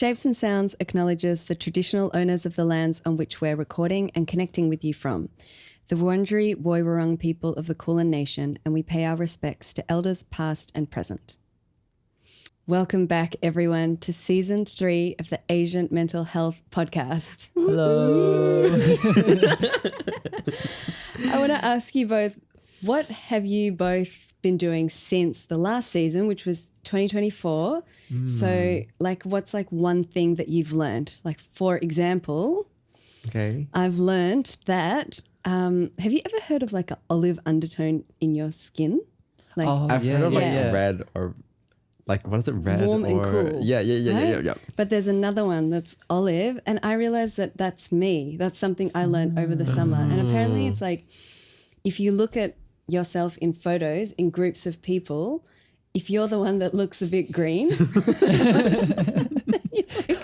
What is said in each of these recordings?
Shapes and Sounds acknowledges the traditional owners of the lands on which we're recording and connecting with you from, the Wurundjeri Woiwurrung people of the Kulin Nation, and we pay our respects to elders past and present. Welcome back, everyone, to Season 3 of the Asian Mental Health Podcast. Hello. I want to ask you both, what have you both been doing since the last season, which was 2024? So, what's one thing that you've learned? Like, for example, I've learned that, have you ever heard of an olive undertone in your skin? I've heard of red or... what is it? Red warm or... and cool. Yeah. But there's another one that's olive, and I realized that that's me. That's something I learned over the summer. And apparently it's if you look at yourself in photos in groups of people, if you're the one that looks a bit green,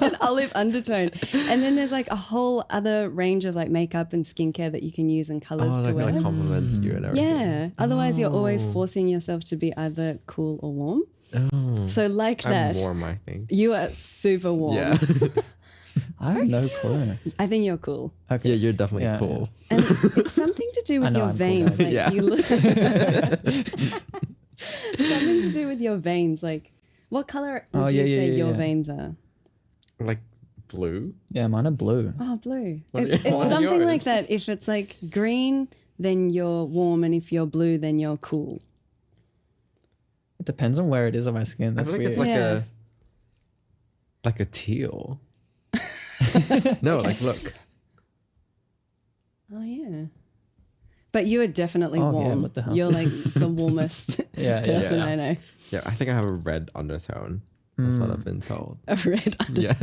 an olive undertone. And then there's a whole other range of makeup and skincare that you can use and colors to wear. Compliments you and everything. Yeah. Otherwise you're always forcing yourself to be either cool or warm. Oh. So that. I'm warm, I think. You are super warm. Yeah. I have no clue. I think you're cool. Okay. Yeah, you're definitely cool. And it's something to do with your veins. Cool, you look something to do with your veins. What color would you say your veins are? Blue? Yeah, mine are blue. Oh, blue. What It's are something yours? like that. If it's green, then you're warm, and if you're blue, then you're cool. It depends on where it is on my skin. That's I feel weird. it's like a teal. No, look. Oh yeah. But you are definitely Oh, yeah, warm. what the hell? You're the warmest person I know. Yeah, I think I have a red undertone. That's what I've been told. A red undertone. Yeah.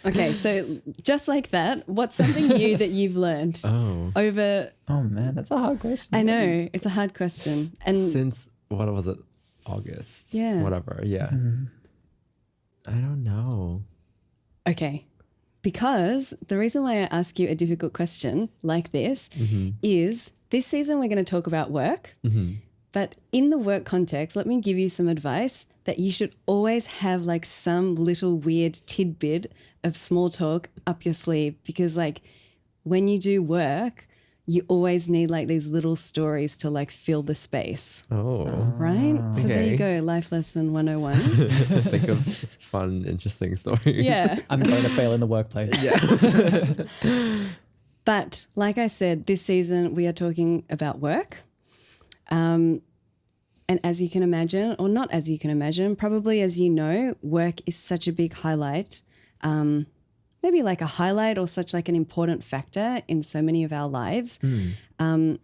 Okay, so just like that, what's something new that you've learned over... Oh man, that's a hard question. I know, it's a hard question. And Since, what was it? August? Yeah. Whatever, yeah. I don't know. okay, because the reason why I ask you a difficult question like this is this season we're going to talk about work, but in the work context, let me give you some advice that you should always have some little weird tidbit of small talk up your sleeve, because when you do work, you always need these little stories to fill the space. Oh. Right? So there you go, life lesson 101. Think of fun, interesting stories. Yeah. I'm going to fail in the workplace. Yeah. But like I said, this season we are talking about work. And as you can imagine, or not as you can imagine, probably as you know, work is such a big highlight, maybe a highlight or such an important factor in so many of our lives. And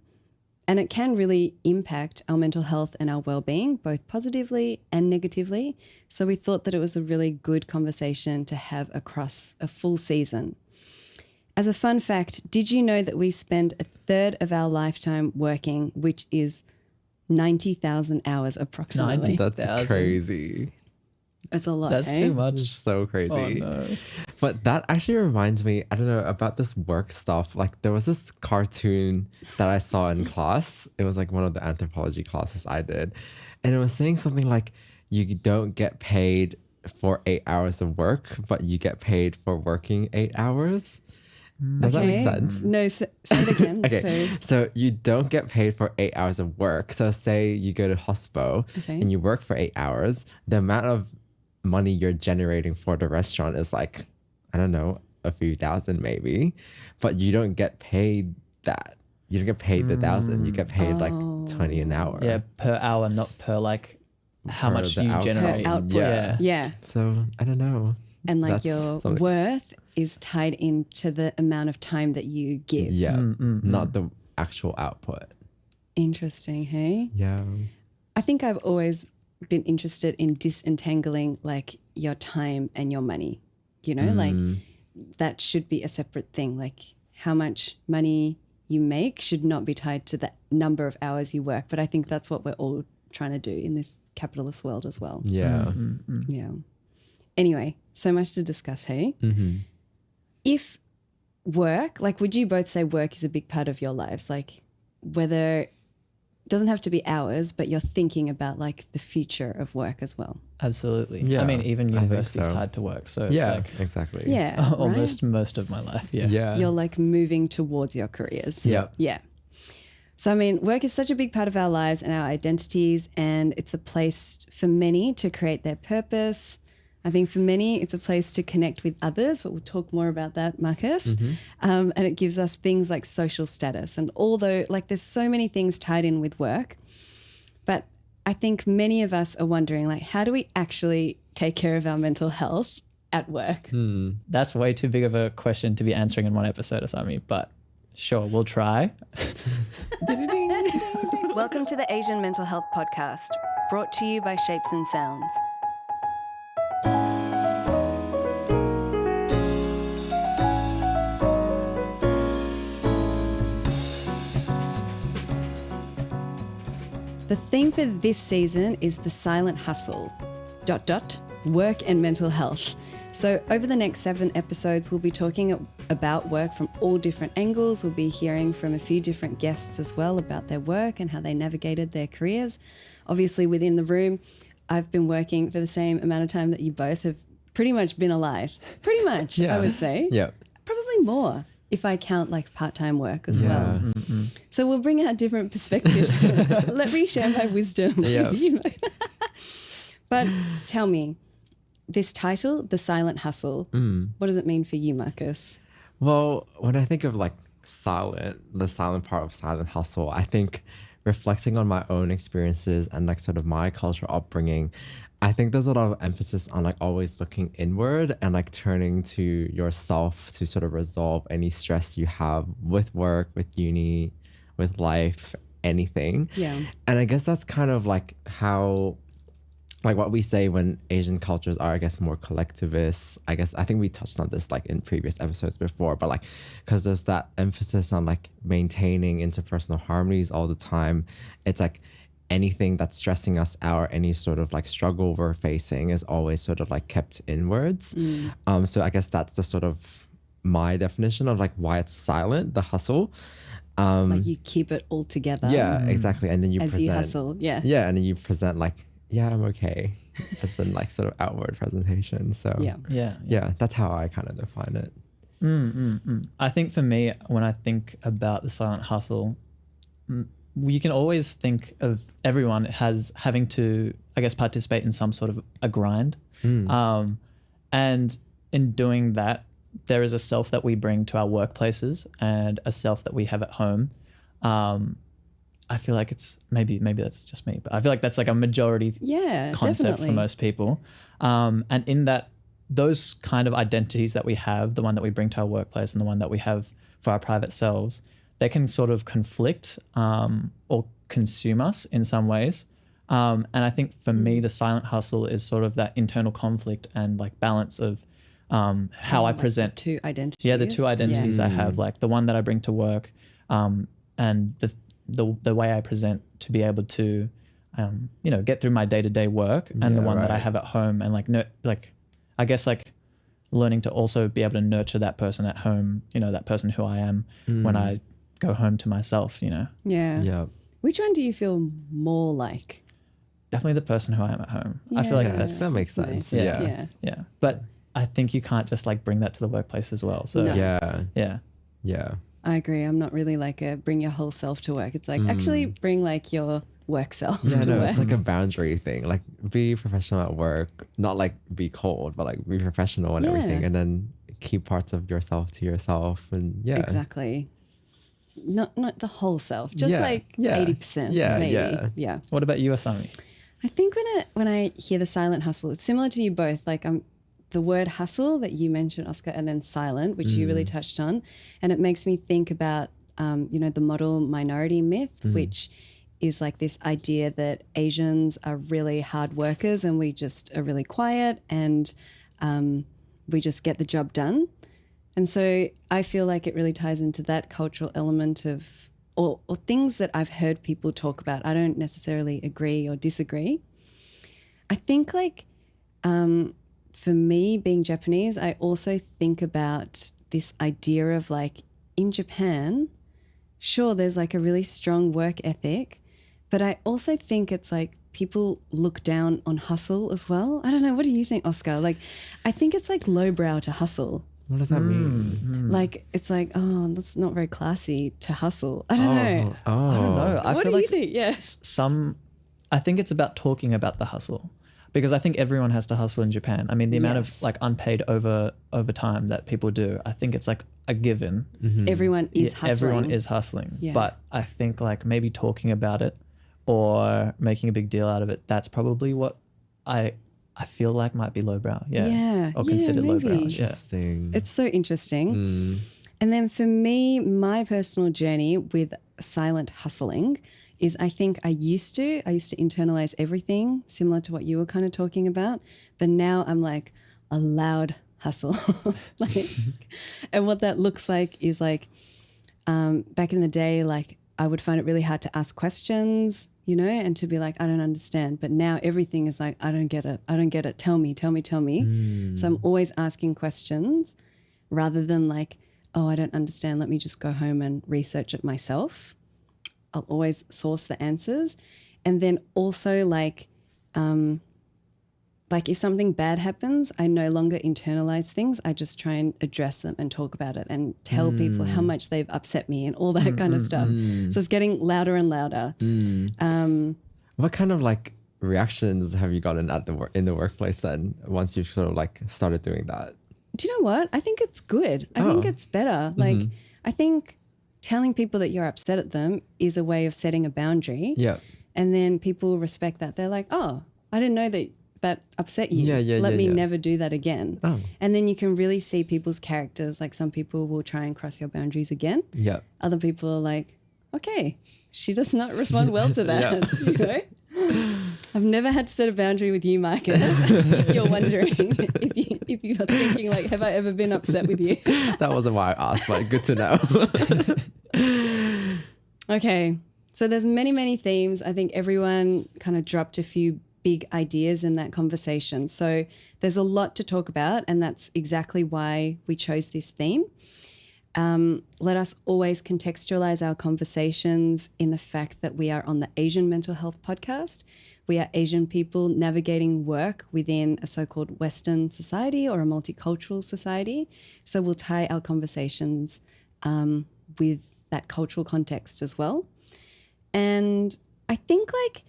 it can really impact our mental health and our well-being, both positively and negatively. So we thought that it was a really good conversation to have across a full season. As a fun fact, did you know that we spend a third of our lifetime working, which is 90,000 hours approximately? 90,000. That's crazy. It's a lot. That's too much. It's so crazy. Oh no. But that actually reminds me, I don't know, about this work stuff. There was this cartoon that I saw in class. It was one of the anthropology classes I did. And it was saying something you don't get paid for 8 hours of work, but you get paid for working 8 hours. Does that make sense? No, say it again. Okay, so you don't get paid for 8 hours of work. So say you go to hospo and you work for 8 hours, the amount of money you're generating for the restaurant is I don't know, a few thousand maybe, but you don't get paid that. You don't get paid the 1,000. You get paid 20 an hour. Yeah, per hour, not per how Per much the you output. generate. Per output. Yeah. Yeah. So I don't know. And That's your something- worth is tied into the amount of time that you give. Yeah, not the actual output. Interesting, hey? Yeah. I think I've always been interested in disentangling your time and your money. That should be a separate thing. How much money you make should not be tied to the number of hours you work. But I think that's what we're all trying to do in this capitalist world as well. Yeah. Yeah. Anyway, so much to discuss, hey? If work, would you both say work is a big part of your lives? Whether doesn't have to be hours, but you're thinking about like the future of work as well. Absolutely. Yeah, I mean, even I think university's so. tied to work. So it's Yeah, like exactly. Yeah, almost most of my life. Yeah. Yeah. You're like moving towards your careers. Yeah. Yeah. So, I mean, work is such a big part of our lives and our identities, and it's a place for many to create their purpose. I think for many, it's a place to connect with others, but we'll talk more about that, Marcus. And it gives us things like social status. And although, like, there's so many things tied in with work, but I think many of us are wondering, like, how do we actually take care of our mental health at work? That's way too big of a question to be answering in one episode, Asami, but sure, we'll try. Welcome to the Asian Mental Health Podcast, brought to you by Shapes and Sounds. The theme for this season is the silent hustle, ... work and mental health. So over the next 7 episodes, we'll be talking about work from all different angles. We'll be hearing from a few different guests as well about their work and how they navigated their careers. Obviously, within the room, I've been working for the same amount of time that you both have pretty much been alive. Pretty much, I would say. Yeah. Probably more if I count like part-time work as well. Mm-hmm. So we'll bring out different perspectives. Let me share my wisdom. Yeah. You know? But tell me, this title, The Silent Hustle, what does it mean for you, Marcus? Well, when I think of like the silent part of silent hustle, I think reflecting on my own experiences and like sort of my cultural upbringing, I think there's a lot of emphasis on like always looking inward and like turning to yourself to sort of resolve any stress you have with work, with uni, with life, anything. Yeah. And I guess that's kind of like how, like what we say when Asian cultures are, I guess, more collectivist. I think we touched on this like in previous episodes before, but like, because there's that emphasis on like maintaining interpersonal harmonies all the time. It's like anything that's stressing us out, any sort of like struggle we're facing is always sort of like kept inwards. So I guess that's the sort of my definition of like why it's silent, the hustle. Like you keep it all together. Yeah, exactly. And then you As present. you hustle. Yeah. Yeah, and then you present like, yeah, I'm okay, as in like sort of outward presentation. So Yeah. that's how I kind of define it. I think for me, when I think about the silent hustle, you can always think of everyone as having to, I guess, participate in some sort of a grind. And in doing that, there is a self that we bring to our workplaces and a self that we have at home. I feel like it's maybe that's just me, but I feel like that's like a majority concept definitely. for most people. And in that, those kind of identities that we have, the one that we bring to our workplace and the one that we have for our private selves, they can sort of conflict or consume us in some ways. And I think for me, the silent hustle is sort of that internal conflict and like balance of how I like present. the two identities. Yeah, the two identities I have, like the one that I bring to work and the way I present to be able to, get through my day-to-day work, and the one that I have at home, and I guess like learning to also be able to nurture that person at home, that person who I am when I go home to myself, Yeah. Yeah. Which one do you feel more like? Definitely the person who I am at home. I feel like that makes sense. Nice. Yeah. Yeah. But I think you can't just like bring that to the workplace as well. So No. Yeah. I agree. I'm not really like a bring your whole self to work. It's like actually bring like your work self Yeah, to no, work. it's like a boundary thing. Like be professional at work, not like be cold, but like be professional and everything, and then keep parts of yourself to yourself. And Exactly. Not the whole self, just like 80%. Yeah, maybe. yeah. what about you, Asami? I think when I hear the silent hustle, it's similar to you both. Like the word hustle that you mentioned, Oscar, and then silent, which you really touched on, and it makes me think about the model minority myth, which is like this idea that Asians are really hard workers and we just are really quiet and we just get the job done. And so I feel like it really ties into that cultural element of or things that I've heard people talk about. I don't necessarily agree or disagree. I think like for me being Japanese, I also think about this idea of like in Japan, sure, there's like a really strong work ethic, But I also think it's like people look down on hustle as well. I don't know. What do you think, Oscar? Like, I think it's like lowbrow to hustle. What does that mean? Like, it's like, oh, that's not very classy to hustle. I don't know. I don't know. I What feel do you like think? Yes. I think it's about talking about the hustle, because I think everyone has to hustle in Japan. I mean, the amount of Yes. like unpaid overtime that people do, I think it's like a given. Everyone is hustling. Everyone is hustling. Yeah. But I think like maybe talking about it or making a big deal out of it, that's probably what I feel like might be lowbrow. Yeah. Yeah. Or Yeah, considered lowbrow. maybe. Yeah. Interesting. It's so interesting. And then for me, my personal journey with silent hustling is I think I used to internalize everything similar to what you were kind of talking about. But now I'm like a loud hustle. Like, and what that looks like is like back in the day, like I would find it really hard to ask questions, you know, and to be like, I don't understand. But now everything is like, I don't get it. I don't get it. Tell me. So I'm always asking questions rather than like, oh, I don't understand. Let me just go home and research it myself. I'll always source the answers. And then also like if something bad happens, I no longer internalize things. I just try and address them and talk about it and tell people how much they've upset me and all that kind of stuff. So it's getting louder and louder. What kind of like reactions have you gotten at in the workplace then once you sort of like started doing that? Do you know what? I think it's good. I think it's better. Like, I think telling people that you're upset at them is a way of setting a boundary. Yeah. And then people respect that. They're like, oh, I didn't know that upset you. Let me yeah. never do that again. Oh. And then you can really see people's characters. Like some people will try and cross your boundaries again. Yeah. Other people are like, okay, she does not respond well to that. You know? I've never had to set a boundary with you, Marcus. If you're wondering, if you're thinking like, have I ever been upset with you? That wasn't why I asked, but good to know. Okay. So there's many themes. I think everyone kind of dropped a few big ideas in that conversation. So there's a lot to talk about, and that's exactly why we chose this theme. Let us always contextualize our conversations in the fact that we are on the Asian Mental Health Podcast. We are Asian people navigating work within a so-called Western society or a multicultural society. So we'll tie our conversations with that cultural context as well. And I think like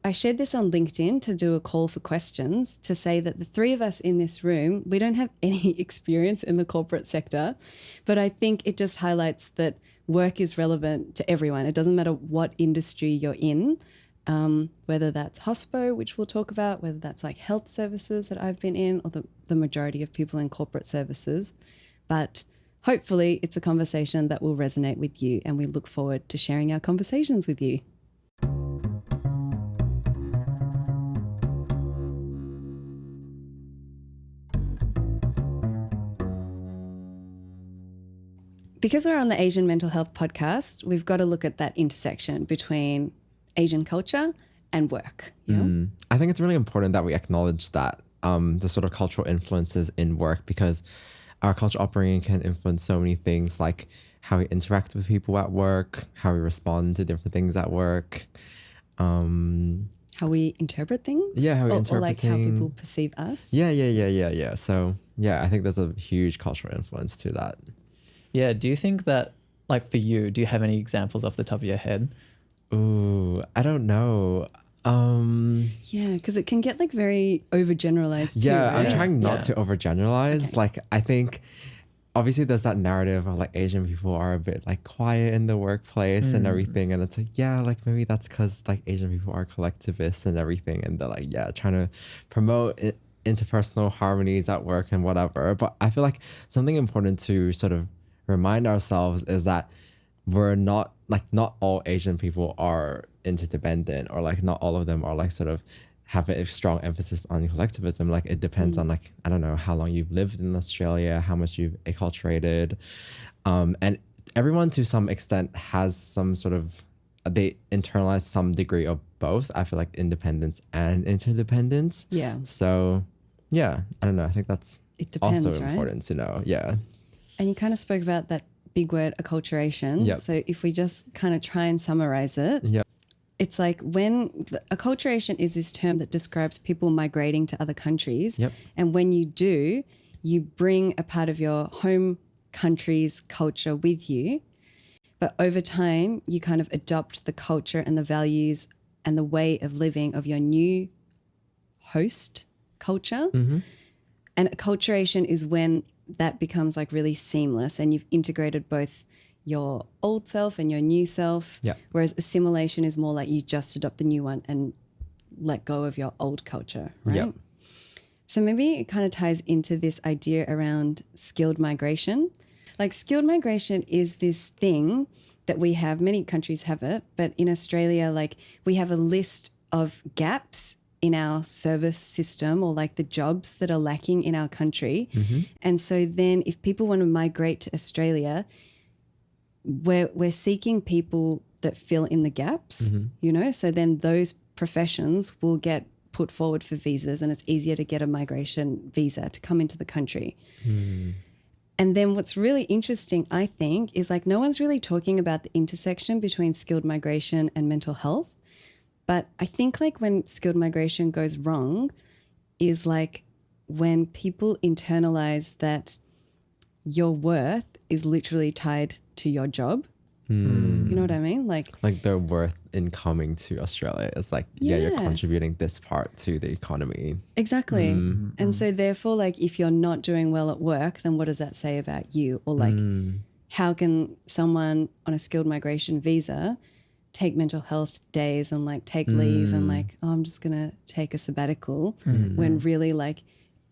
I shared this on LinkedIn to do a call for questions to say that the three of us in this room, we don't have any experience in the corporate sector, but I think it just highlights that work is relevant to everyone. It doesn't matter what industry you're in, whether that's hospo, which we'll talk about, whether that's like health services that I've been in, or the majority of people in corporate services. But hopefully it's a conversation that will resonate with you, and we look forward to sharing our conversations with you. Because we're on the Asian Mental Health Podcast, we've got to look at that intersection between Asian culture and work. You know? I think it's really important that we acknowledge that the sort of cultural influences in work, because our culture upbringing can influence so many things, like how we interact with people at work, how we respond to different things at work. How we interpret things? Yeah, how we interpret or like things. how people perceive us? Yeah. So yeah, I think there's a huge cultural influence to that. Yeah. Do you think that, like for you, do you have any examples off the top of your head? Ooh, I don't know. Yeah, because it can get like very overgeneralized too. Yeah, right? I'm trying not Yeah. to overgeneralize. Okay. Like, I think obviously there's that narrative of like Asian people are a bit like quiet in the workplace and everything. And it's like, yeah, like maybe that's because like Asian people are collectivists and everything. And they're like, yeah, trying to promote interpersonal harmonies at work and whatever. But I feel like something important to sort of remind ourselves is that we're not all Asian people are interdependent, or like not all of them are like sort of have a strong emphasis on collectivism. Like it depends on like, I don't know, how long you've lived in Australia, how much you've acculturated. And everyone to some extent has some sort of, they internalize some degree of both. I feel like independence and interdependence. Yeah. So yeah, I don't know. I think that's It depends, also right? important to know. Yeah. And you kind of spoke about that big word, acculturation. Yep. So if we just kind of try and summarize it, Yep. it's like when acculturation is this term that describes people migrating to other countries. Yep. And when you do, you bring a part of your home country's culture with you. But over time, you kind of adopt the culture and the values and the way of living of your new host culture. And acculturation is when that becomes like really seamless and you've integrated both your old self and your new self. Yeah. Whereas assimilation is more like you just adopt the new one and let go of your old culture, right? Yep. So maybe it kind of ties into this idea around skilled migration. Like skilled migration is this thing that we have, many countries have it, but in Australia, like we have a list of gaps in our service system or like the jobs that are lacking in our country. And so then if people want to migrate to Australia, we're seeking people that fill in the gaps, you know, so then those professions will get put forward for visas and it's easier to get a migration visa to come into the country. And then what's really interesting, I think, is like no one's really talking about the intersection between skilled migration and mental health. But I think like when skilled migration goes wrong is like when people internalize that your worth is literally tied to your job. You know what I mean? Like their worth in coming to Australia is like, you're contributing this part to the economy. Exactly. And so therefore, like if you're not doing well at work, then what does that say about you? Or like how can someone on a skilled migration visa take mental health days and like take leave and like, oh, I'm just going to take a sabbatical when really like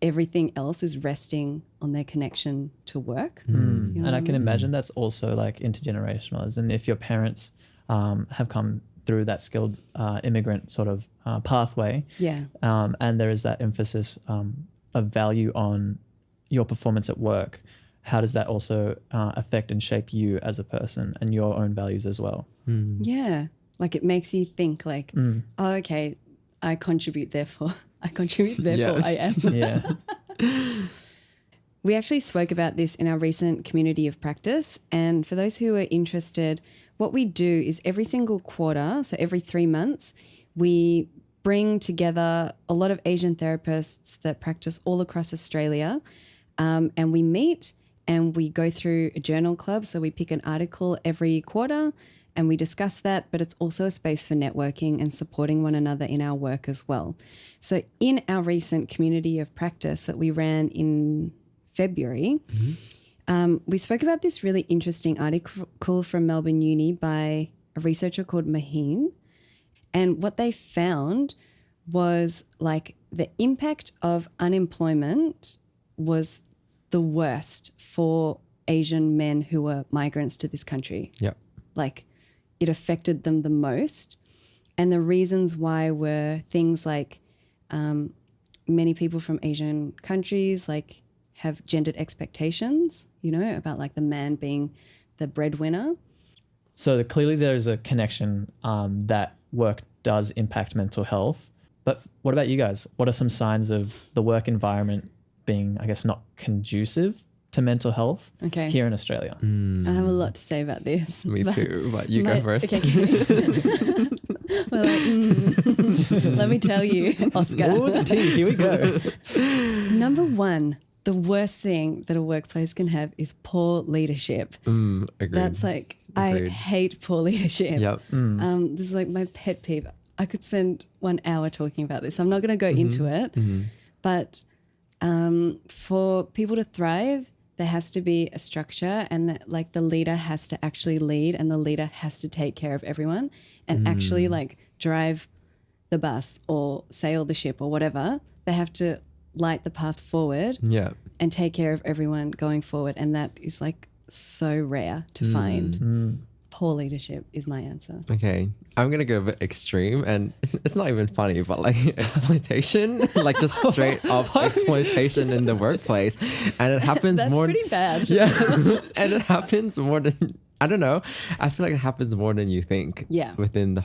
everything else is resting on their connection to work. You know And I can imagine that's also like intergenerational, as in if your parents have come through that skilled immigrant sort of pathway, and there is that emphasis of value on your performance at work, how does that also affect and shape you as a person and your own values as well? Yeah. Like it makes you think like, oh, okay, I contribute, therefore I am. Yeah. We actually spoke about this in our recent community of practice. And for those who are interested, what we do is every single quarter, so every 3 months, we bring together a lot of Asian therapists that practice all across Australia. And we meet and we go through a journal club. So we pick an article every quarter and we discuss that, but it's also a space for networking and supporting one another in our work as well. So in our recent community of practice that we ran in February, we spoke about this really interesting article from Melbourne Uni by a researcher called Maheen. And what they found was like the impact of unemployment was the worst for Asian men who were migrants to this country. Yeah. Like it affected them the most. And the reasons why were things like many people from Asian countries like have gendered expectations, you know, about like the man being the breadwinner. So clearly there is a connection that work does impact mental health. But what about you guys? What are some signs of the work environment being, I guess, not conducive to mental health here in Australia? I have a lot to say about this. Me too, but you go first. Okay. Well, let me tell you, Oscar. Ooh, the tea, here we go. Number one, the worst thing that a workplace can have is poor leadership. Agreed. That's like, I hate poor leadership. Yep. This is like my pet peeve. I could spend 1 hour talking about this. I'm not going to go into it, but for people to thrive, there has to be a structure and that like the leader has to actually lead and the leader has to take care of everyone and actually like drive the bus or sail the ship or whatever. They have to light the path forward and take care of everyone going forward. And that is like so rare to find. Poor leadership is my answer. Okay, I'm gonna go a bit extreme, and it's not even funny, but like exploitation, like just straight up exploitation in the workplace, and it happens That's more. pretty bad. Yeah, and it happens more than I don't know. I feel like it happens more than you think. Yeah. Within the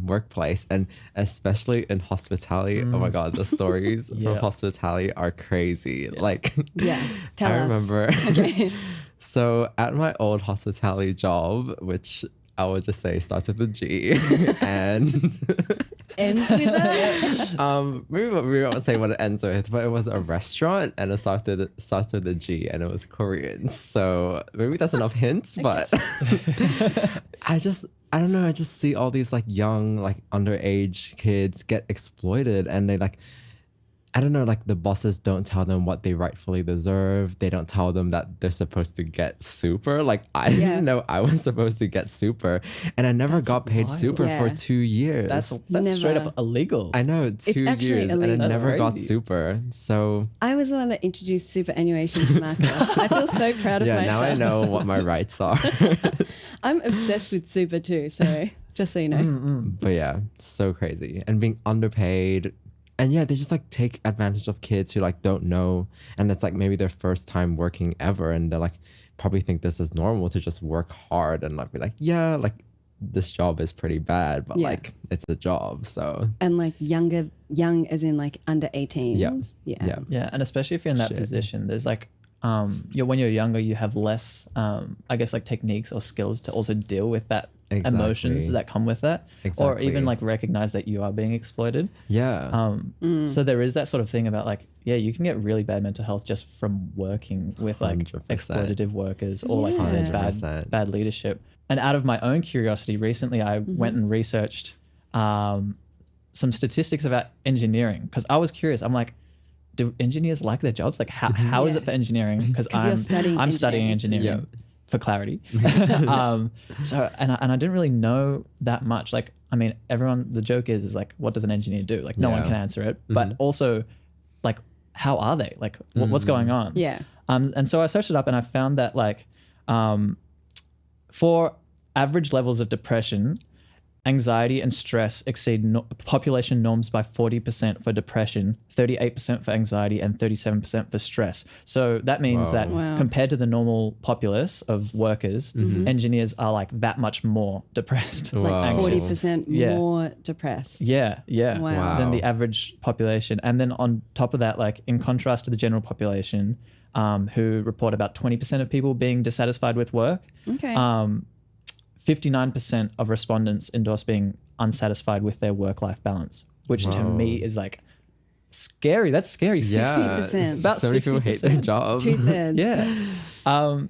workplace, and especially in hospitality. Oh my god, the stories from hospitality are crazy. Like, Tell I us. remember. Okay. So at my old hospitality job, which I would just say starts with a G and Ends with a maybe we won't say what it ends with, but it was a restaurant and it starts with a G and it was Korean. So maybe that's enough hints, but I don't know, I just see all these like young, like underage kids get exploited and they like, I don't know, like the bosses don't tell them what they rightfully deserve. They don't tell them that they're supposed to get super. Like I didn't know I was supposed to get super, and I never got paid wild. super for Yeah. 2 years. That's Never. straight up illegal. I know 2 actually years, and I illegal. never got Crazy. super. So I was the one that introduced superannuation to Marcus. I feel so proud of yeah, myself. now I know what my rights are. I'm obsessed with super too, so just so you know. But yeah, so crazy and being underpaid. And yeah, they just like take advantage of kids who like don't know, and it's like maybe their first time working ever, and they're like probably think this is normal to just work hard and like be like, yeah, like this job is pretty bad, but Yeah. like it's a job. So And like young as in like under 18. Yeah. Yeah. Yeah, and especially if you're in that Shit. position, there's like, when you're younger, you have less, I guess, like techniques or skills to also deal with that emotions Exactly. that come with that, or even Exactly. like recognize that you are being exploited. yeah, So there is that sort of thing about like, yeah, you can get really bad mental health just from working with like 100%. exploitative workers or like you Yeah. said, 100%. bad leadership. And out of my own curiosity, recently I went and researched some statistics about engineering because I was curious. I'm like, do engineers like their jobs? Like, how is Yeah. it for engineering? Because 'Cause you're studying I'm studying engineering. Yeah. For clarity. So and I didn't really know that much. Like, I mean, the joke is like, what does an engineer do? Like, no one Yeah. can answer it. But also, like, how are they? Like, what's going on? Yeah. And so I searched it up and I found that like, for average levels of depression, anxiety and stress exceed population norms by 40% for depression, 38% for anxiety, and 37% for stress. So that means Wow. that Wow. compared to the normal populace of workers, engineers are like that much more depressed. Like Wow. 40% Yeah. more depressed. Yeah, Wow. than the average population. And then on top of that, like in contrast to the general population, who report about 20% of people being dissatisfied with work, Okay. 59% of respondents endorse being unsatisfied with their work-life balance, which to Whoa. me is like scary. That's scary. Yeah. 60%. About so many people hate their 60%. jobs. 2/3. Yeah.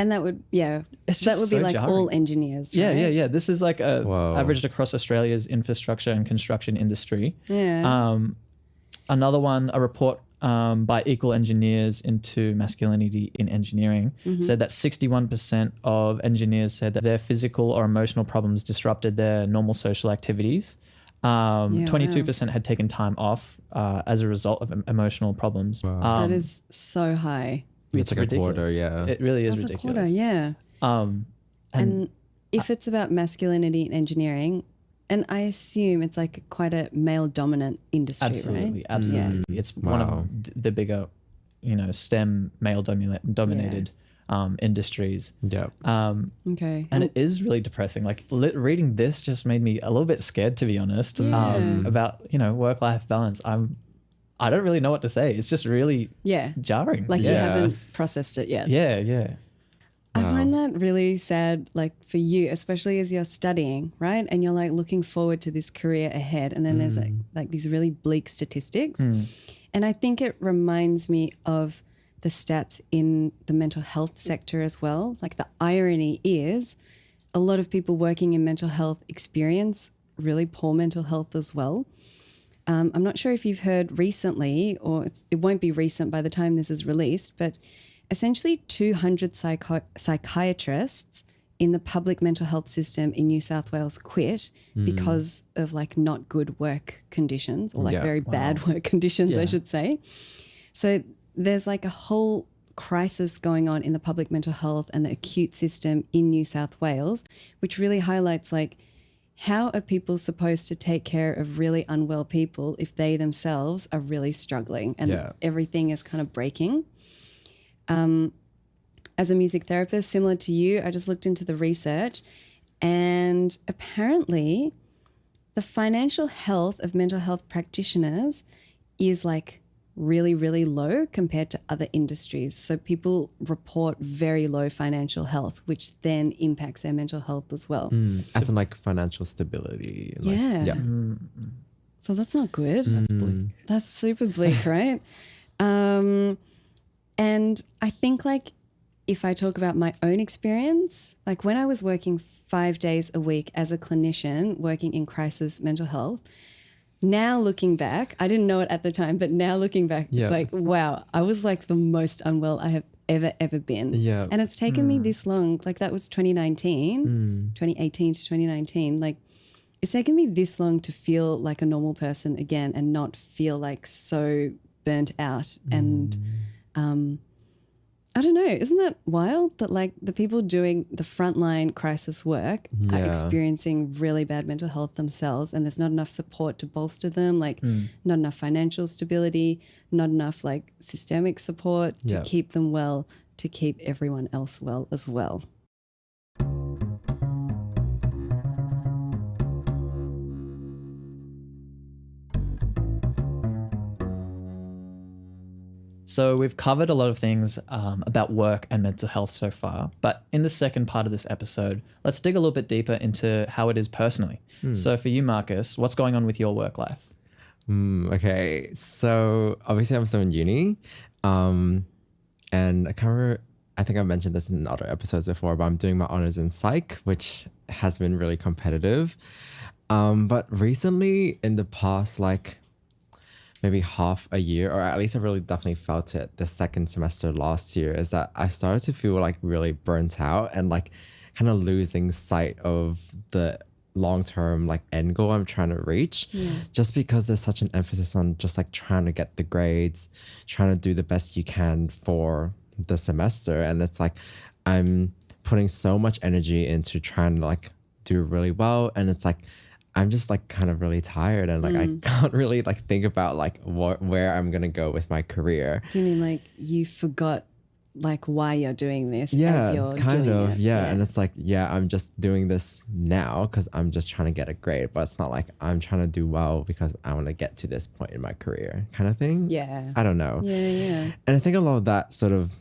And that would, yeah. It's that just would be so like jarring. all engineers. Yeah, right? yeah. This is like Whoa. averaged across Australia's infrastructure and construction industry. Yeah. Another one, a report by Equal Engineers into Masculinity in Engineering, said that 61% of engineers said that their physical or emotional problems disrupted their normal social activities. 22% had taken time off as a result of emotional problems. Wow. That is so high. It's like a quarter, ridiculous. yeah. It really is That's ridiculous. a quarter, yeah. And if it's about masculinity in engineering, and I assume it's like quite a male dominant industry, Absolutely, right? absolutely. It's one Wow. of the bigger, STEM male dominated industries. Yeah. Okay. And it is really depressing. Like reading this just made me a little bit scared, to be honest, about work-life balance. I don't really know what to say. It's just really yeah. jarring. Like you Yeah. haven't processed it yet. yeah. I find that really sad, like for you, especially as you're studying, right? And you're like looking forward to this career ahead. And then there's like these really bleak statistics. And I think it reminds me of the stats in the mental health sector as well. Like the irony is a lot of people working in mental health experience really poor mental health as well. I'm not sure if you've heard recently, or it won't be recent by the time this is released, but essentially 200 psychiatrists in the public mental health system in New South Wales quit because of like not good work conditions or like very bad work conditions, I should say. So there's like a whole crisis going on in the public mental health and the acute system in New South Wales, which really highlights like, how are people supposed to take care of really unwell people if they themselves are really struggling and everything is kind of breaking? As a music therapist, similar to you, I just looked into the research, and apparently the financial health of mental health practitioners is like really, really low compared to other industries. So people report very low financial health, which then impacts their mental health as well. As in like financial stability. Like, Yeah. Yeah. So that's not good. That's bleak. That's super bleak, right? And I think like if I talk about my own experience, like when I was working 5 days a week as a clinician working in crisis mental health, now looking back, I didn't know it at the time, but now looking back, Yeah. it's like, wow, I was like the most unwell I have ever been. Yeah. And it's taken me this long, like that was 2019, 2018 to 2019. Like it's taken me this long to feel like a normal person again and not feel like so burnt out. And I don't know, isn't that wild that like the people doing the frontline crisis work are Yeah. experiencing really bad mental health themselves, and there's not enough support to bolster them, like not enough financial stability, not enough like systemic support to Yeah. keep them well, to keep everyone else well as well. So we've covered a lot of things about work and mental health so far, but in the second part of this episode, let's dig a little bit deeper into how it is personally. So for you, Marcus, what's going on with your work life? Okay, so obviously I'm still in uni, and I think I mentioned this in other episodes before, but I'm doing my honors in psych, which has been really competitive. But recently, in the past, like maybe half a year, or at least I really definitely felt it the second semester last year, is that I started to feel like really burnt out and like kind of losing sight of the long-term like end goal I'm trying to reach, just because there's such an emphasis on just like trying to get the grades, trying to do the best you can for the semester. And it's like I'm putting so much energy into trying to like do really well, and it's like I'm just like kind of really tired, and like I can't really like think about like where I'm gonna go with my career. Do you mean like you forgot like why you're doing this Yeah, as you're kind doing of. it? Yeah. And it's like, yeah, I'm just doing this now because I'm just trying to get a grade, but it's not like I'm trying to do well because I want to get to this point in my career kind of thing. Yeah. I don't know. Yeah. And I think a lot of that sort of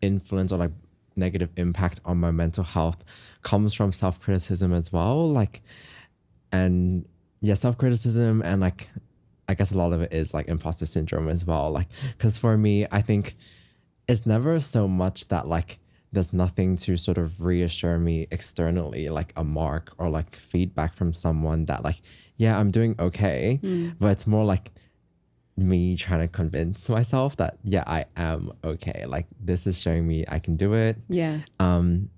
influence or like negative impact on my mental health comes from self-criticism as well. Like, and yeah, self-criticism, and like, I guess a lot of it is like imposter syndrome as well. Like, because for me, I think it's never so much that like there's nothing to sort of reassure me externally, like a mark or like feedback from someone that like, yeah, I'm doing okay. But it's more like me trying to convince myself that, yeah, I am okay. Like this is showing me I can do it. Yeah. And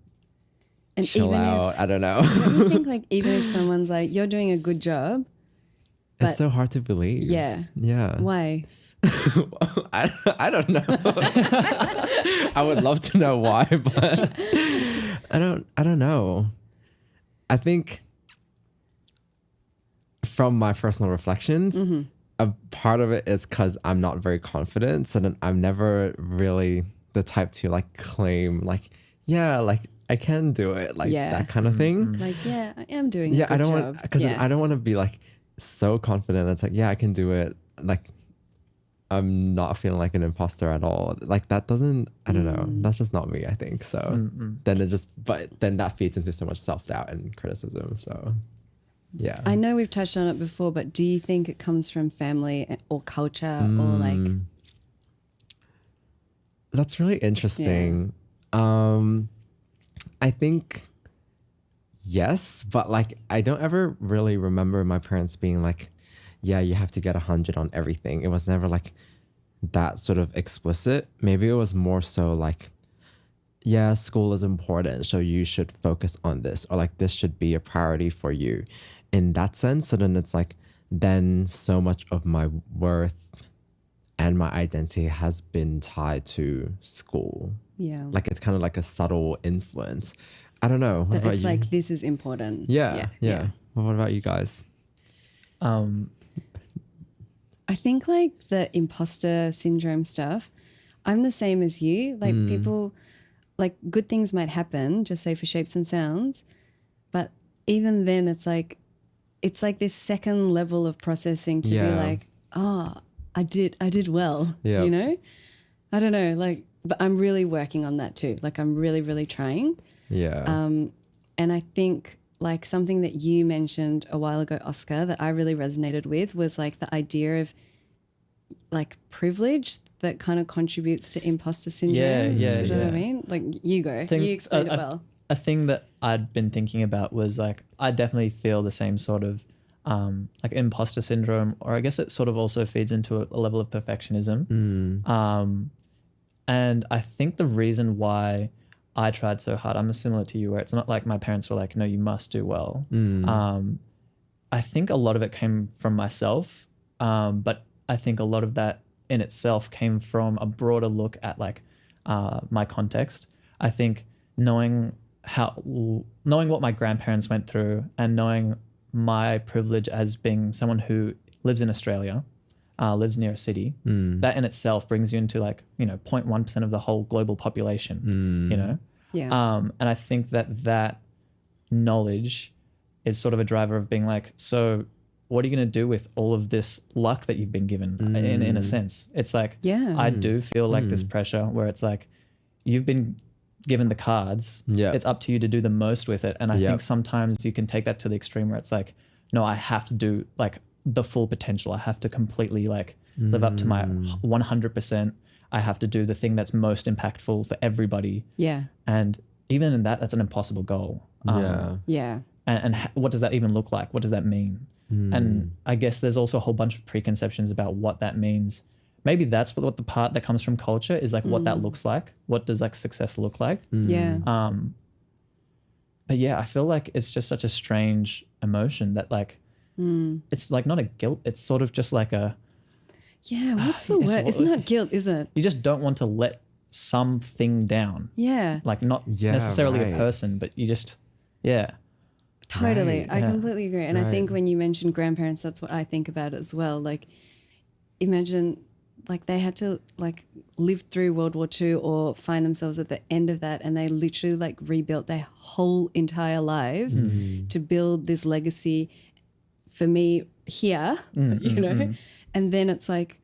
Chill even out. if, I don't know. don't you think like even if someone's like, you're doing a good job, but It's so hard to believe. yeah. Yeah. Why? I don't know. I would love to know why, but I don't know. I think from my personal reflections, a part of it is because I'm not very confident. So then I'm never really the type to like claim like, yeah, like I can do it, like that kind of thing. Like, yeah, I am doing Yeah, a good I don't job. want, because I don't want to be like so confident. It's like, yeah, I can do it. Like I'm not feeling like an imposter at all. Like that doesn't, I don't know. That's just not me, I think. So then it just, but then that feeds into so much self-doubt and criticism. So yeah. I know we've touched on it before, but do you think it comes from family or culture or like? That's really interesting. I think yes, but like I don't ever really remember my parents being like, yeah, you have to get 100 on everything. It was never like that sort of explicit. Maybe it was more so like, yeah, school is important, so you should focus on this, or like this should be a priority for you in that sense. So then it's like, then so much of my worth and my identity has been tied to school. Yeah. Like it's kind of like a subtle influence. I don't know. What That about it's you? like, this is important. Yeah. Well, what about you guys? I think like the imposter syndrome stuff, I'm the same as you. Like people, like good things might happen, just say for shapes and sounds. But even then it's like this second level of processing to be Yeah. like, oh, I did well, Yeah. you know? I don't know, like, but I'm really working on that too. Like I'm really, really trying. Yeah. And I think like something that you mentioned a while ago, Oscar, that I really resonated with was like the idea of like privilege that kind of contributes to imposter syndrome. Yeah, Do you know what I yeah. mean? Like you go, you explained it well. A thing that I'd been thinking about was like I definitely feel the same sort of like imposter syndrome, or I guess it sort of also feeds into a level of perfectionism. And I think the reason why I tried so hard, I'm similar to you, where it's not like my parents were like, no, you must do well. I think a lot of it came from myself, but I think a lot of that in itself came from a broader look at like my context. I think knowing what my grandparents went through and knowing my privilege as being someone who lives in Australia, lives near a city, that in itself brings you into like, 0.1% of the whole global population, Yeah. and I think that knowledge is sort of a driver of being like, so what are you going to do with all of this luck that you've been given in a sense? It's like, Yeah. I do feel like this pressure where it's like, you've been given the cards. Yeah. It's up to you to do the most with it. And I think sometimes you can take that to the extreme where it's like, no, I have to do like the full potential. I have to completely like live up to my 100%. I have to do the thing that's most impactful for everybody. Yeah. And even in that, that's an impossible goal. Yeah. And what does that even look like? What does that mean? And I guess there's also a whole bunch of preconceptions about what that means. Maybe that's what the part that comes from culture is, like what that looks like. What does like success look like? Yeah. But yeah, I feel like it's just such a strange emotion that like, it's like not a guilt. It's sort of just like a, Yeah. What's the word? It's not guilt, is it? you just don't want to let something down. Yeah. Like not Yeah, necessarily right. a person, but you just, yeah. Totally. Right. I completely agree. And I think Right. when you mentioned grandparents, that's what I think about as well. Like imagine like they had to like live through World War II or find themselves at the end of that, and they literally like rebuilt their whole entire lives to build this legacy for me here, and then it's like,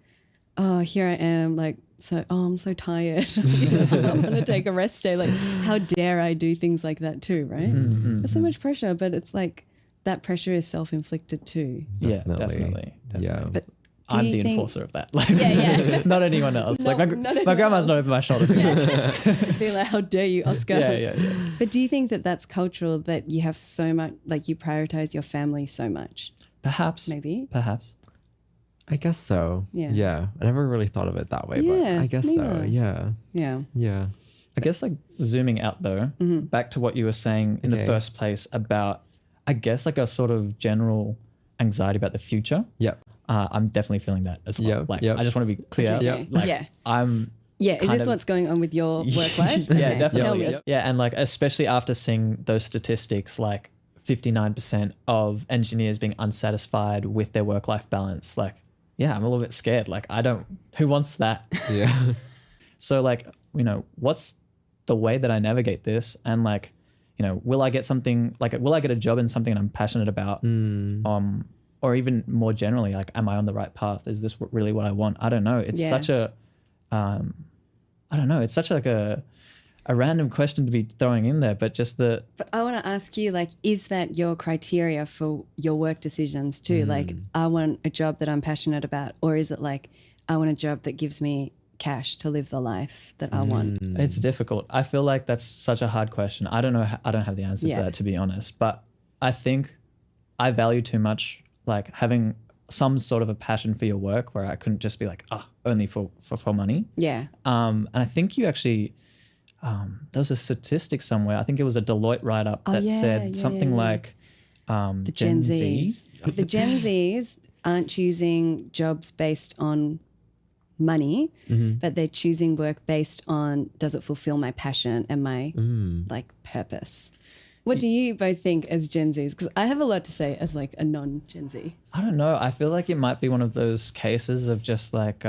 oh, here I am, like, so, oh, I'm so tired. I want to take a rest day. Like, how dare I do things like that too, right? There's so much pressure, but it's like that pressure is self-inflicted too. Yeah, Definitely. definitely. Yeah. But do I'm you the think- enforcer of that. Like, Yeah. not anyone else. Not Like anyone my grandma's else. not over my shoulder. Be like, how dare you, Oscar? Yeah. But do you think that that's cultural, that you have so much, like you prioritize your family so much? Perhaps. Maybe. Perhaps. I guess so. Yeah. Yeah. I never really thought of it that way, but Yeah, I guess so. neither. Yeah. Yeah. Yeah. I guess like zooming out though, back to what you were saying in the Okay. first place about, I guess like a sort of general anxiety about the future. Yep. I'm definitely feeling that as well. Yep, Like, yep. I just want to be clear. Okay. Like, Yeah. I'm Yeah. Is kind this of- what's going on with your work life? Yeah, Okay, definitely. Tell me. Yep. Yeah, and like especially after seeing those statistics, like 59% of engineers being unsatisfied with their work-life balance. Like, yeah, I'm a little bit scared. Like, who wants that? Yeah. So like, what's the way that I navigate this? And like, will I get something, like, will I get a job in something I'm passionate about? Or even more generally, like, am I on the right path? Is this really what I want? I don't know. It's Yeah. such a, I don't know. It's such like a random question to be throwing in there, but just the, But I want to ask you, like, is that your criteria for your work decisions too? Like, I want a job that I'm passionate about, or is it like, I want a job that gives me cash to live the life that I want? it's difficult. I feel like that's such a hard question. I don't know. I don't have the answer Yeah. to that, to be honest, but I think I value too much, like having some sort of a passion for your work where I couldn't just be like, only for money. Yeah. And I think you actually, there was a statistic somewhere. I think it was a Deloitte write-up that said something like The Gen Zs. The Gen Zs aren't choosing jobs based on money, but they're choosing work based on, does it fulfill my passion and my like purpose? What do you both think as Gen Zs? Because I have a lot to say as like a non-Gen Z. I don't know. I feel like it might be one of those cases of just like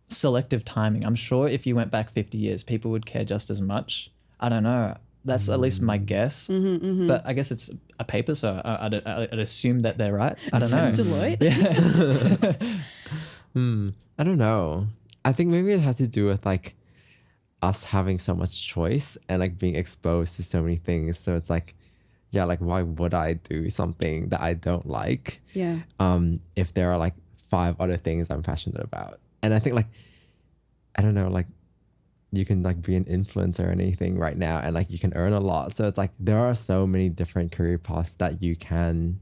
selective timing. I'm sure if you went back 50 years, people would care just as much. I don't know. That's at least my guess. But I guess it's a paper, so I'd assume that they're right. I don't know. Deloitte. I don't know. I think maybe it has to do with like us having so much choice and like being exposed to so many things. So it's like, yeah, like why would I do something that I don't like? Yeah. If there are like 5 other things I'm passionate about. And I think like, I don't know, like you can like be an influencer or anything right now and like you can earn a lot. So it's like there are so many different career paths that you can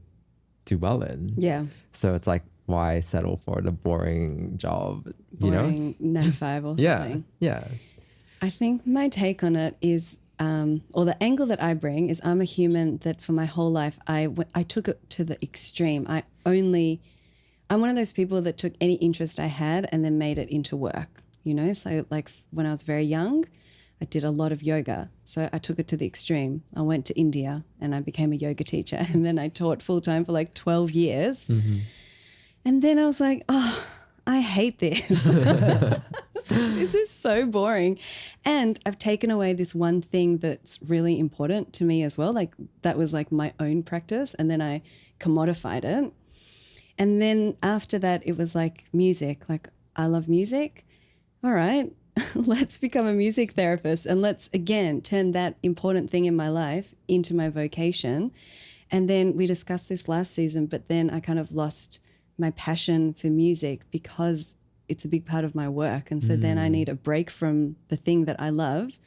do well in. Yeah. So it's like, why settle for the boring job, you know? Boring 9 to 5 or Yeah. something. Yeah. I think my take on it is, or the angle that I bring is I'm a human that for my whole life, I took it to the extreme. I'm one of those people that took any interest I had and then made it into work, you know? So like when I was very young, I did a lot of yoga. So I took it to the extreme. I went to India and I became a yoga teacher and then I taught full time for like 12 years. And then I was like, oh, I hate this. This is so boring. And I've taken away this one thing that's really important to me as well. Like that was like my own practice. And then I commodified it. And then after that, it was like music. Like I love music. All right, let's become a music therapist. And let's, again, turn that important thing in my life into my vocation. And then we discussed this last season, but then I kind of lost my passion for music because it's a big part of my work. And so then I need a break from the thing that I love.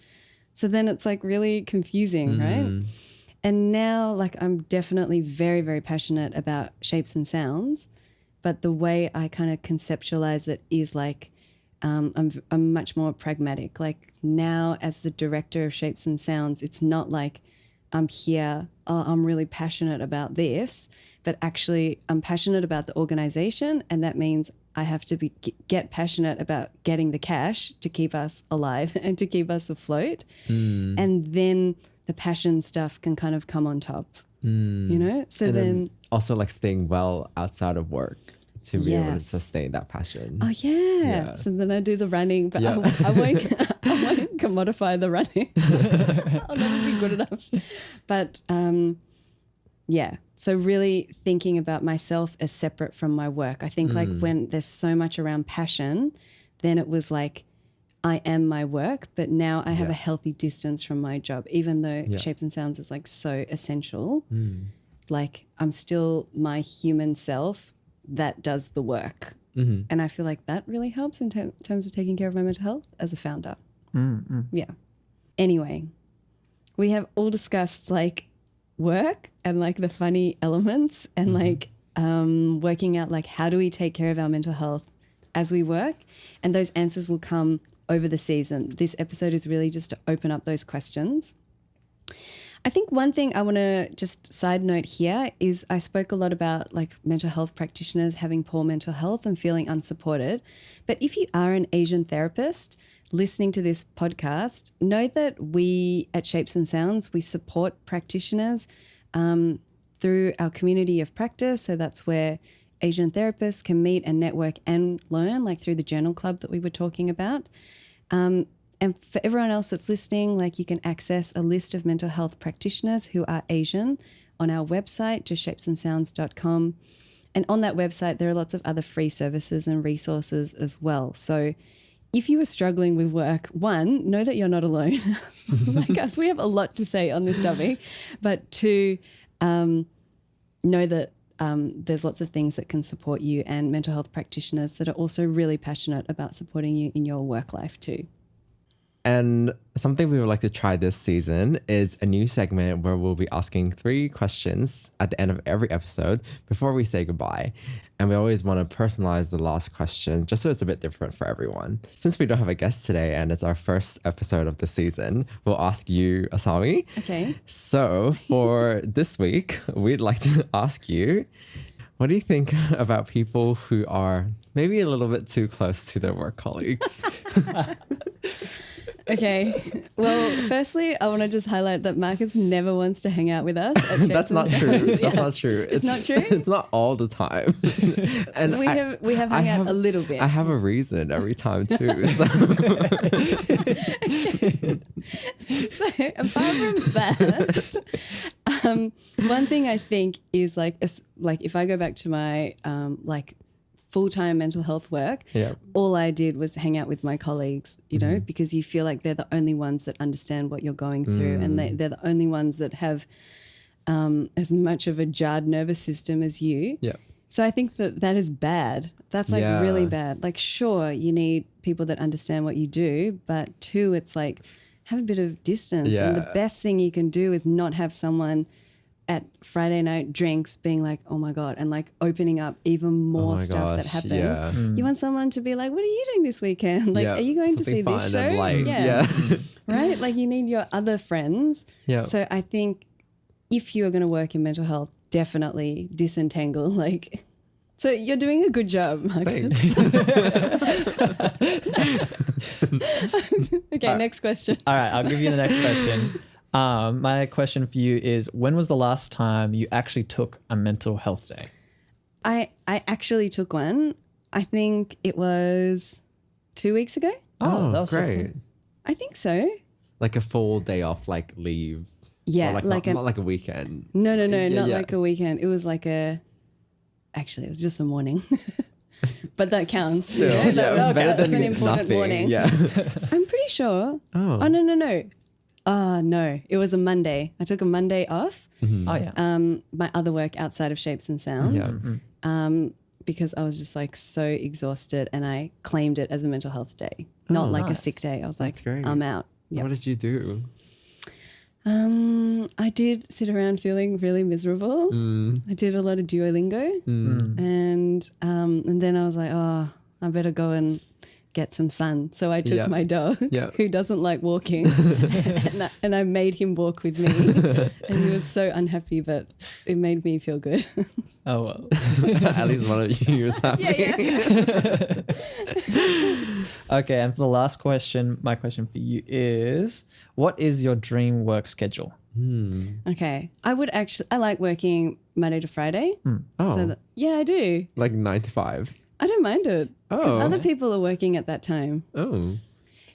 So then it's like really confusing, right? And now like I'm definitely very, very passionate about shapes and sounds, but the way I kind of conceptualize it is like I'm much more pragmatic. Like now as the director of Shapes and Sounds, it's not like I'm here, oh, I'm really passionate about this, but actually I'm passionate about the organization, and that means I have to get passionate about getting the cash to keep us alive and to keep us afloat. And then the passion stuff can kind of come on top, you know? So And then also like staying well outside of work to be able to Yes. sustain that passion. oh yeah. So then I do the running, but Yeah. I won't commodify the running. I'll never be good enough. But yeah, so really thinking about myself as separate from my work. I think like when there's so much around passion, then it was like I am my work, but now I have a healthy distance from my job, even though Shapes and Sounds is like so essential. Like I'm still my human self that does the work. And I feel like that really helps in terms of taking care of my mental health as a founder. Yeah. Anyway, we have all discussed like work and like the funny elements and like working out like how do we take care of our mental health as we work, and those answers will come over the season. This episode is really just to open up those questions. I think one thing I want to just side note here is I spoke a lot about like mental health practitioners having poor mental health and feeling unsupported. But if you are an Asian therapist listening to this podcast, know that we at Shapes and Sounds, we support practitioners through our community of practice. So that's where Asian therapists can meet and network and learn, like through the journal club that we were talking about. And for everyone else that's listening, like you can access a list of mental health practitioners who are Asian on our website, just shapesandsounds.com. And on that website, there are lots of other free services and resources as well. So if you are struggling with work, one, know that you're not alone. Like us, we have a lot to say on this topic. But two, know that there's lots of things that can support you, and mental health practitioners that are also really passionate about supporting you in your work life too. And something we would like to try this season is a new segment where we'll be asking 3 questions at the end of every episode before we say goodbye. And we always want to personalize the last question just so it's a bit different for everyone. Since we don't have a guest today and it's our first episode of the season, we'll ask you, Asami. Okay. So for this week, we'd like to ask you, what do you think about people who are maybe a little bit too close to their work colleagues? Okay. Well, firstly, I want to just highlight that Marcus never wants to hang out with us. At Shapes That's and not Sounds. true. That's Yeah. not true. It's not true? It's not all the time. And We have hung out a little bit. I have a reason every time too. So. So apart from that, one thing I think is like if I go back to my like full-time mental health work, Yeah. all I did was hang out with my colleagues, you know, because you feel like they're the only ones that understand what you're going through, and they're the only ones that have as much of a jarred nervous system as you. Yeah. So I think that is bad. That's like Yeah. really bad. Like, sure, you need people that understand what you do, but two, it's like have a bit of distance. And the Yeah. best thing you can do is not have someone at Friday night drinks being like, oh my God, and like opening up even more my stuff that gosh, happened. yeah. You want someone to be like, what are you doing this weekend? Like, Yeah, are you going to something see this fun show? and light. Yeah. Right? Like you need your other friends. Yeah. So I think if you're going to work in mental health, definitely disentangle. Like, so you're doing a good job, Marcus. Okay, next question. All right, I'll give you the next question. My question for you is, when was the last time you actually took a mental health day? I actually took one. I think it was 2 weeks ago. Oh, that was so great. cool. I think so. Like a full day off, like leave. Yeah, Or like like not like a weekend. No, Yeah, not yeah. like a weekend. It was like actually, it was just a morning. But that counts. Still, you know? yeah, That- better that's than an important nothing. morning. Yeah. I'm pretty sure. Oh. Oh, no. No, it was a Monday. I took a Monday off. Oh yeah. My other work outside of Shapes and Sounds. Yeah. Because I was just like so exhausted, and I claimed it as a mental health day, not like a nice. sick day. I was like, That's great. I'm out. Yep. What did you do? I did sit around feeling really miserable. I did a lot of Duolingo, and then I was like, oh, I better go and get some sun. So I took Yeah. my dog, Yeah. who doesn't like walking, and I made him walk with me, and he was so unhappy, but it made me feel good. Oh well. At least one of you was happy. Okay, and for the last question, my question for you is, what is your dream work schedule? Okay, I like working Monday to Friday. Oh, So I do. like 9 to 5. I don't mind it because Oh. other people are working at that time. Oh.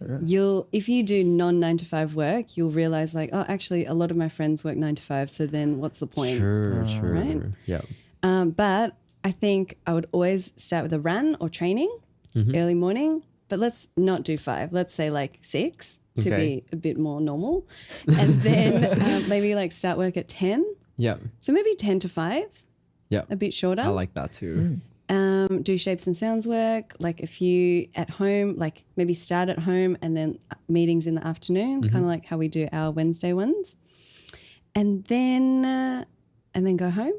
If you do non 9 to 5 work, you'll realize like, oh, actually a lot of my friends work 9 to 5. So then what's the point? Sure. right? Yeah. But I think I would always start with a run or training early morning, but let's not do 5. Let's say like 6 to Okay. be a bit more normal. And then maybe like start work at 10. Yeah. So maybe 10 to 5, Yeah. a bit shorter. I like that too. Do Shapes and Sounds work, like a few at home, like maybe start at home and then meetings in the afternoon, kind of like how we do our Wednesday ones. And then go home,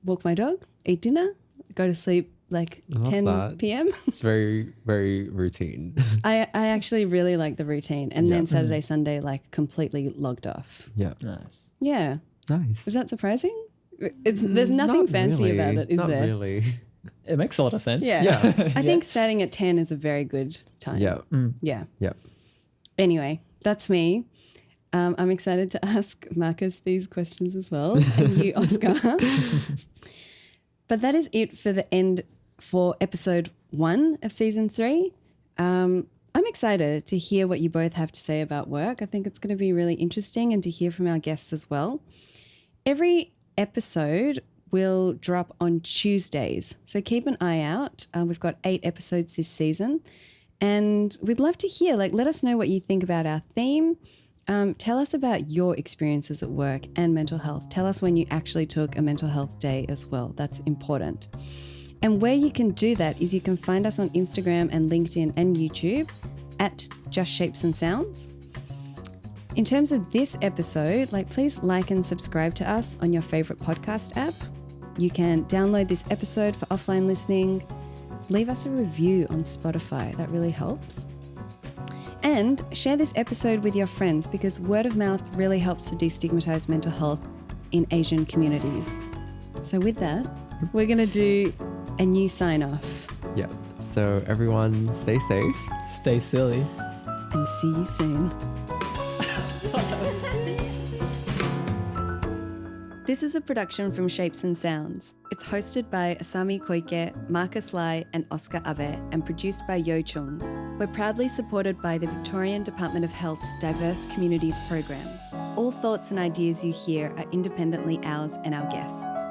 walk my dog, eat dinner, go to sleep like I love 10 that. p.m. It's very, very routine. I actually really like the routine. And then Saturday, Sunday, like completely logged off. Yeah. Nice. Yeah. Nice. Is that surprising? There's nothing Not fancy really. about it, is Not there? really. It makes a lot of sense. Yeah. Yeah. I think starting at 10 is a very good time. Yeah. Yeah. Yeah. Anyway, that's me. I'm excited to ask Marcus these questions as well, and you, Oscar. But that is it for episode 1 of season 3. I'm excited to hear what you both have to say about work. I think it's going to be really interesting, and to hear from our guests as well. Every episode will drop on Tuesdays, so keep an eye out. We've got 8 episodes this season, and we'd love to hear, let us know what you think about our theme. Tell us about your experiences at work and mental health. Tell us when you actually took a mental health day as well. That's important. And where you can do that is you can find us on Instagram and LinkedIn and YouTube at Just Shapes and Sounds. In terms of this episode, please like and subscribe to us on your favorite podcast app. You can download this episode for offline listening. Leave us a review on Spotify. That really helps. And share this episode with your friends, because word of mouth really helps to destigmatize mental health in Asian communities. So with that, we're going to do a new sign off. Yeah. So everyone stay safe. Stay silly. and see you soon. This is a production from Shapes and Sounds. It's hosted by Asami Koike, Marcus Lai and Oscar Abe and produced by Yo Chung. We're proudly supported by the Victorian Department of Health's Diverse Communities program. All thoughts and ideas you hear are independently ours and our guests.